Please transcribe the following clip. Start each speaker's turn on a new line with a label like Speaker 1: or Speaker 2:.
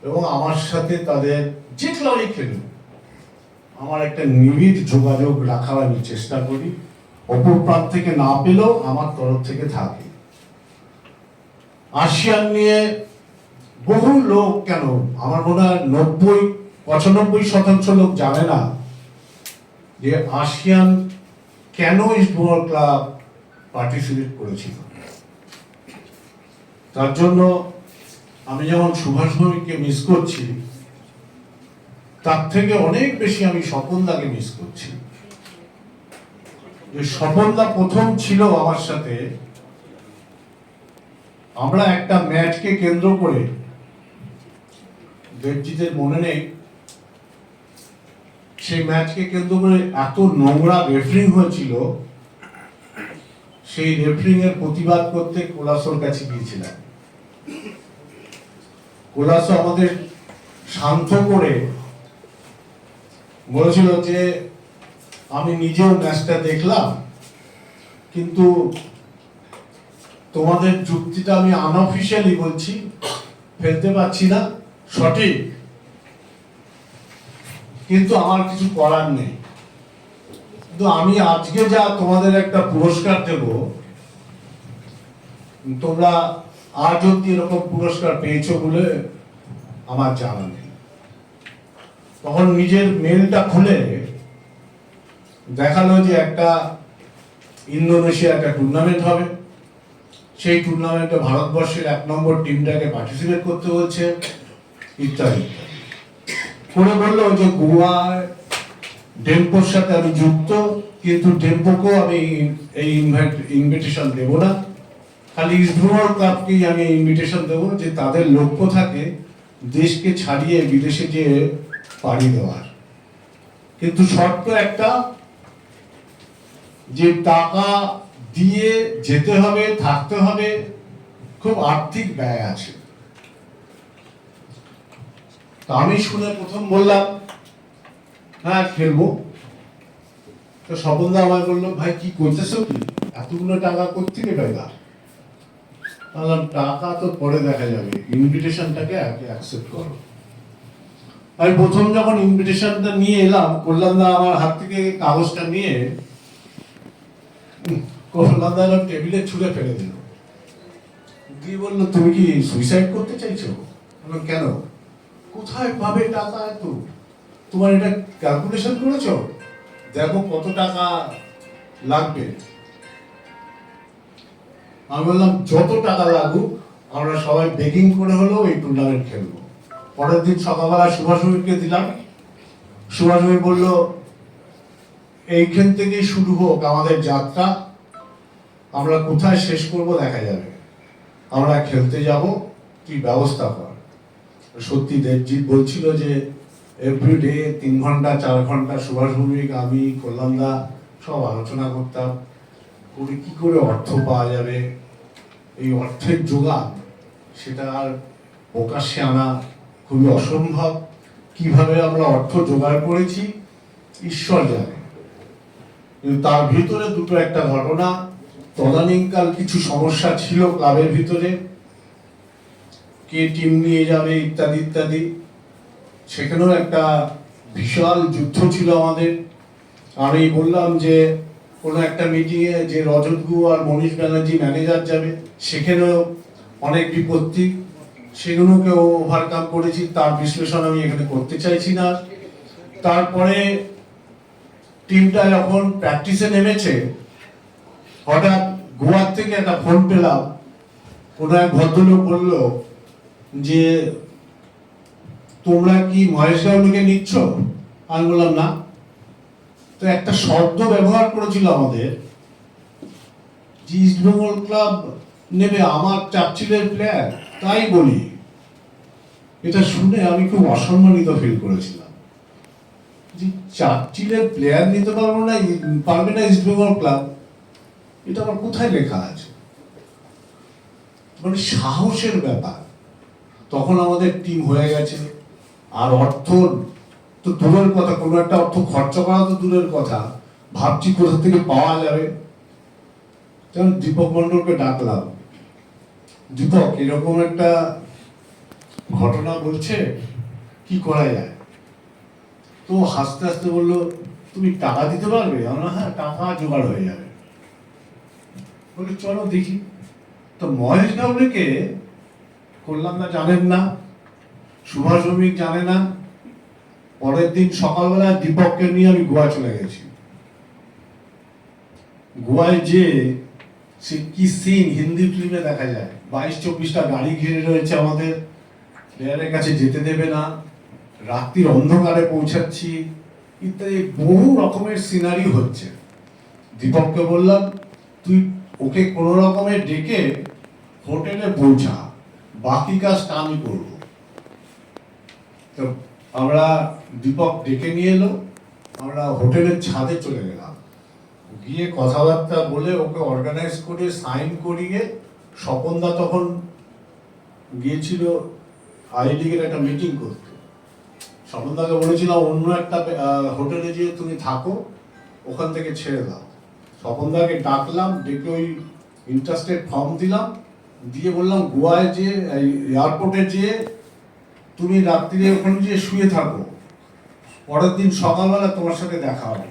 Speaker 1: এবং আমার সাথে তাদের যে ক্লাবে খেলুক আমার একটা নিবিড় যোগাযোগ রাখার আমি চেষ্টা করি, অপর প্রান্ত থেকে না পেলেও আমার তরফ থেকে থাকে। আসিয়ান নিয়ে বহু লোক, কেন আমার মনে হয় 95% লোক জানে না যে আসিয়ান কেন ইস্ট বেঙ্গল ক্লাব পার্টিসিপেট করেছিল। তার জন্য আমি যেমন সুভাষ ভৌমিককে মিস করছি, তার থেকে অনেক বেশি আমি স্বপনদাকে মিস করছি। যে স্বপনদা প্রথম ছিল আমার সাথে, আমরা একটা ম্যাচকে কেন্দ্র করে, দেবজিতের মনে নেই, সেই ম্যাচকে কেন্দ্র করে এত নোংরা রেফারিং হয়েছিল, সেই রেফারিং এর প্রতিবাদ করতে কোলাসোর কাছে গিয়েছিলাম। কোলাসো আমাদের শান্ত করে বলেছিল যে আমি নিজেও ম্যাচটা দেখলাম, কিন্তু তোমাদের যুক্তিটা আমি আনঅফিশিয়ালি বলছি, ফেলতে পারছি না, সঠিক, কিন্তু আমার কিছু করার নেই। কিন্তু আমি আজকে যা তোমাদের একটা পুরস্কার দেব, তোমরা আজ অব্দি এরকম পুরস্কার পেয়েছো বলে আমার জানা নেই। তখন নিজের মেলটা খুলে দেখালো যে একটা ইন্দোনেশিয়া একটা টুর্নামেন্ট হবে, সেই টুর্নামেন্টে ভারতবর্ষের 1 নম্বর টিমটাকে পার্টিসিপেট করতে বলছে, ইত্যাদি করে বললো যে গোয়ায় ডেম্পোর সাথে আমি যুক্ত, কিন্তু ডেম্পোকেও আমি এই ইনভিটেশন দেব না, খালি ইস্ট বেঙ্গল ক্লাবকেই আমি ইনভিটেশন দেবো, যে তাদের লক্ষ্য থাকে দেশকে ছাড়িয়ে বিদেশে গিয়ে পাড়ি দেওয়ার। কিন্তু শর্ত একটা, যে টাকা দিয়ে যেতে হবে, থাকতে হবে, খুব আর্থিক ব্যয় আছে। তা আমি শুনে প্রথম বললাম হ্যাঁ খেলবো। তো স্বপনদা আমায় বললো, ভাই কি করতেছো, কি এতগুলো টাকা কোত্থেকে পাইবা? বললাম টাকা তো পরে দেখা যাবে, ইনভিটেশনটাকে আগে অ্যাকসেপ্ট করো। আমি প্রথম যখন ইনভিটেশনটা নিয়ে এলাম, কল্যাণদা আমার হাত থেকে কাগজটা নিয়ে কল্যাণদা টেবিলে ছুঁড়ে ফেলে দিল, দিয়ে বললো তুমি কি সুইসাইড করতে চাইছো? বললাম কেন, কোথায় পাবে টাকা এত? তোমার এটা ক্যালকুলেশন করেছো? দেখো কত টাকা লাগবে। আমি বললাম যত টাকা লাগুক, আমরা সবাই বেকিং করে হলেও এই টুর্নামেন্ট খেলবো। পরের দিন সকালবেলা সুভাষ ভৌমিককে দিলাম। সুভাষ ভৌমিক বললো এইখান থেকেই শুরু হোক আমাদের যাত্রা, আমরা কোথায় শেষ করব দেখা যাবে, আমরা খেলতে যাব, কি ব্যবস্থা কর। সত্যি দেবজিৎ বলছিল যে এভরিডে 3 ঘন্টা 4 ঘন্টা সুভাষ ভৌমিক, আমি, কল্যাণদা সব আলোচনা করতাম করে কি করে অর্থ পাওয়া যাবে, এই অর্থের যোগান সেটা আর প্রকাশ্যে আনা খুবই অসম্ভব। কিভাবে আমরা অর্থ জোগাড় করেছি ঈশ্বর জানে। কিন্তু তার ভিতরে দুটো একটা ঘটনা, তদানীকাল কিছু সমস্যা ছিল ক্লাবের ভিতরে, কে টিম নিয়ে যাবে ইত্যাদি ইত্যাদি, সেখানেও একটা বিশাল যুদ্ধ ছিল আমাদের। আমি বললাম যে কোনো একটা মিটিংয়ে যে রজত গু আর মনীষ ব্যানার্জি ম্যানেজার যাবে, সেখানেও অনেক বিপত্তি, সেগুলোকে ওভারকাম করেছি, তার বিশ্লেষণ আমি এখানে করতে চাইছি না। তারপরে টিমটা যখন প্র্যাকটিসে নেমেছে, হঠাৎ গোয়ার থেকে একটা ফোন পেলাম, কোনো এক ভদ্রলোক বলল যে তোমরা কি মহেশ গাউলিকে নিচ্ছ? আমি বললাম না। তো একটা শব্দ ব্যবহার করেছিল আমাদের, ইস্ট বেঙ্গল ক্লাব নেবে আমার চার্চিলের প্লেয়ার, তাই বলি। এটা শুনে আমি খুব অসম্মানিত ফিল করেছিলাম, যে চার্চিলের প্লেয়ার নিতে পারবো না, পারবে না ইস্ট বেঙ্গল ক্লাব, এটা আমার কোথায় লেখা আছে? মানে সাহসের ব্যাপার। তখন আমাদের টিম হয়ে গেছে, আর অর্থ তো দূরের কথা, কোনো একটা অর্থ খরচা করা তো দূরের কথা, ভাবছি কোথা থেকে পাওয়া যাবে। যেমন দীপক মন্ডলকে ডাকলাম, দীপক এরকম একটা ঘটনা বলছে কি করা যায়। তো হাসতে হাসতে বললো, তুমি টাকা দিতে পারবে? আমরা হ্যাঁ, টাকা জোগাড় হয়ে যাবে। বলে চলো দেখি। তো মহেশ গাবড়েকে কল্যাণদা জানেন না, সুভাষ ভৌমিক জানে না। পরের দিন সকালবেলা দীপককে নিয়ে আমি গোয়া চলে গেছি। গোয়ায় যে সে কি সিন হিন্দি ফিল্মে দেখা যায়, 22-24টা গাড়ি ঘিরে রয়েছে, আমাদের প্লেয়ারের কাছে যেতে দেবে না, রাত্রির অন্ধকারে পৌঁছাচ্ছি ইত্যাদি বহু রকমের সিনারি হচ্ছে। দীপককে বললাম, তুই ওকে কোনো রকমে ডেকে হোটেলে পৌঁছা, বাকি কাজটা আমি করবো। তো আমরা, দীপক ডেকে নিয়ে এলো, আমরা হোটেলের ছাদে চলে গেলাম, গিয়ে কথাবার্তা বলে ওকে অর্গানাইজ করে সাইন করিয়ে, স্বপনদা তখন গিয়েছিল আই লিগের একটা মিটিং করতে। স্বপনদাকে বলেছিলাম অন্য একটা হোটেলে গিয়ে তুমি থাকো, ওখান থেকে ছেড়ে দাও। স্বপনদাকে ডাকলাম, ডেকে ওই ইন্টারেস্টেড ফর্ম দিলাম, দিয়ে বললাম গোয়ায় যে এয়ারপোর্টে যেয়ে তুমি রাত্রিরে ওখানে যেয়ে শুয়ে থাকো, পরের দিন সকালবেলা তোমার সাথে দেখা হবে।